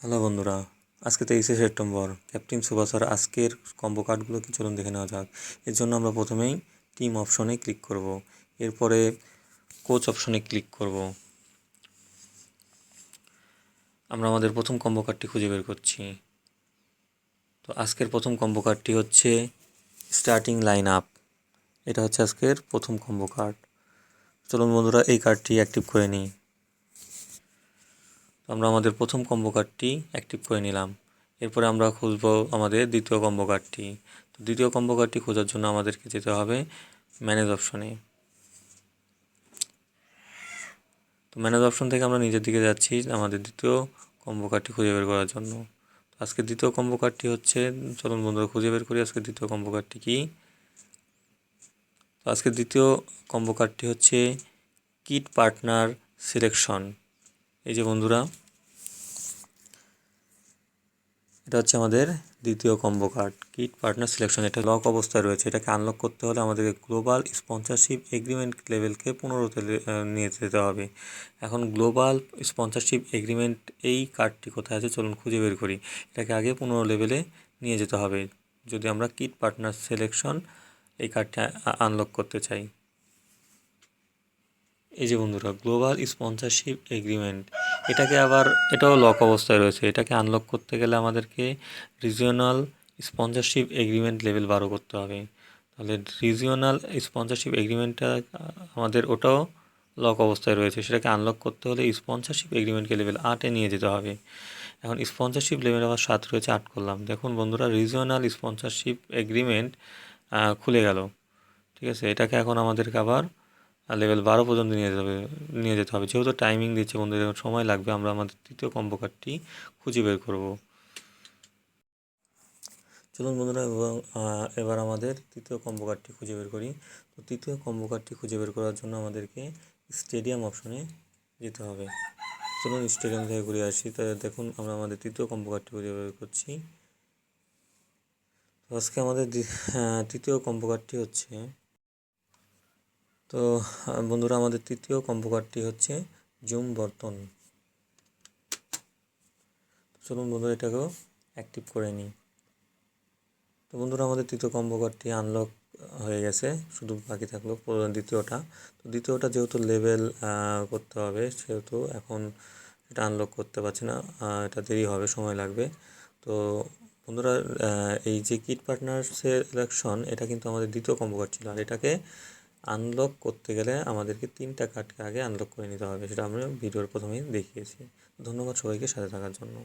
Hello বন্ধুরা, আজকে 23শে September. Captain সুবাসার আজকের কম্বো কার্ডগুলো কি চলুন দেখে নেওয়া যাক। এর জন্য আমরা প্রথমেই টিম অপশনে ক্লিক করব, এরপরে কোচ অপশনে ক্লিক করব। আমরা আমাদের প্রথম কম্বো কার্ডটি খুঁজে বের করছি। তো আজকের প্রথম কম্বো কার্ডটি হচ্ছে স্টার্টিং লাইন আপ। এটা হচ্ছে আজকের প্রথম কম্বো কার্ড। চলুন বন্ধুরা এই কার্ডটি অ্যাক্টিভ করে নিই। আমরা আমাদের প্রথম কম্বো কার্ডটি অ্যাক্টিভ করে নিলাম। এরপরে আমরা খুঁজব আমাদের দ্বিতীয় কম্বো কার্ডটি। তো দ্বিতীয় কম্বো কার্ডটি খোঁজার জন্য আমাদেরকে যেতে হবে ম্যানেজ অপশনে। তো ম্যানেজ অপশন থেকে আমরা নিচের দিকে যাচ্ছি আমাদের দ্বিতীয় কম্বো কার্ডটি খুঁজে বের করার জন্য। আজকে দ্বিতীয় কম্বো কার্ডটি হচ্ছে, চলুন বন্ধুরা খুঁজে বের করি আজকে দ্বিতীয় কম্বো কার্ডটি কি। তো আজকে দ্বিতীয় কম্বো কার্ডটি হচ্ছে কিট পার্টনার সিলেকশন। এই যে বন্ধুরা, এটা হচ্ছে আমাদের দ্বিতীয় combo card kit partner selection. এটা লক অবস্থায় রয়েছে। এটাকে আনলক করতে হলে আমাদেরকে গ্লোবাল স্পন্সরশিপ এগ্রিমেন্ট লেভেলকে 15তে নিয়ে যেতে হবে। এখন গ্লোবাল স্পন্সরশিপ এগ্রিমেন্ট এই কার্ডটি কোথায় আছে চলুন খুঁজে বের করি। এটাকে আগে 15 লেভেলে নিয়ে যেতে হবে যদি আমরা কিট পার্টনার সিলেকশন এই কার্ডটি আনলক করতে চাই। এই যে বন্ধুরা, গ্লোবাল স্পন্সরশিপ এগ্রিমেন্ট, এটাও লক অবস্থায় রয়েছে। এটাকে আনলক করতে গেলে আমাদেরকে রিজিওনাল স্পন্সরশিপ এগ্রিমেন্ট লেভেল 12 করতে হবে। তাহলে রিজিওনাল স্পন্সরশিপ এগ্রিমেন্টটা আমাদের ওটাও লক অবস্থায় রয়েছে। সেটাকে আনলক করতে হলে স্পন্সরশিপ এগ্রিমেন্টকে লেভেল 8-এ নিয়ে যেতে হবে। এখন স্পন্সরশিপ লেভেল আবার 7 রয়েছে, 8 করলাম। দেখুন বন্ধুরা, রিজিওনাল স্পন্সরশিপ এগ্রিমেন্ট খুলে গেল। ঠিক আছে, এটাকে এখন আমাদেরকে আবার লেভেল 12 পর্যন্ত নিয়ে যেতে হবে। যেহেতু টাইমিং দিচ্ছে বন্ধুদের, সময় লাগবে। আমরা আমাদের তৃতীয় কম্বো কার্ডটি খুঁজে বের করব। চলুন বন্ধুরা, এবার আমাদের তৃতীয় কম্বো কার্ডটি খুঁজে বের করি। তো তৃতীয় কম্বো কার্ডটি খুঁজে বের করার জন্য আমাদেরকে স্টেডিয়াম অপশনে যেতে হবে। চলুন স্টেডিয়াম থেকে ঘুরে আসি। তো দেখুন, আমরা আমাদের তৃতীয় কম্বো কার্ডটি খুঁজে বের করছি। তো আজকে আমাদের তৃতীয় কম্বো কার্ডটি হচ্ছে, তো বন্ধুরা আমাদের তৃতীয় কম্বো কার্ডটি হচ্ছে জুম বর্তন। চলুন বন্ধুরা এটাকেও অ্যাক্টিভ করে নিই। তো বন্ধুরা আমাদের তৃতীয় কম্বো কার্ডটি আনলক হয়ে গেছে, শুধু বাকি থাকলো দ্বিতীয়টা। তো দ্বিতীয়টা যেহেতু লেভেল করতে হবে, সেহেতু এখন এটা আনলক করতে পারছি না। এটা দেরি হবে, সময় লাগবে। তো বন্ধুরা, এই যে কিট পার্টনার সিলেকশন, এটা কিন্তু আমাদের দ্বিতীয় কম্বো কার্ড ছিল। আর এটাকে আনলক করতে গেলে আমাদেরকে 3টা কার্ডকে আগে আনলক করে নিতে হবে। সেটা আমরা ভিডিওর প্রথমেই দেখিয়েছি। ধন্যবাদ সবাইকে সাথে থাকার জন্য।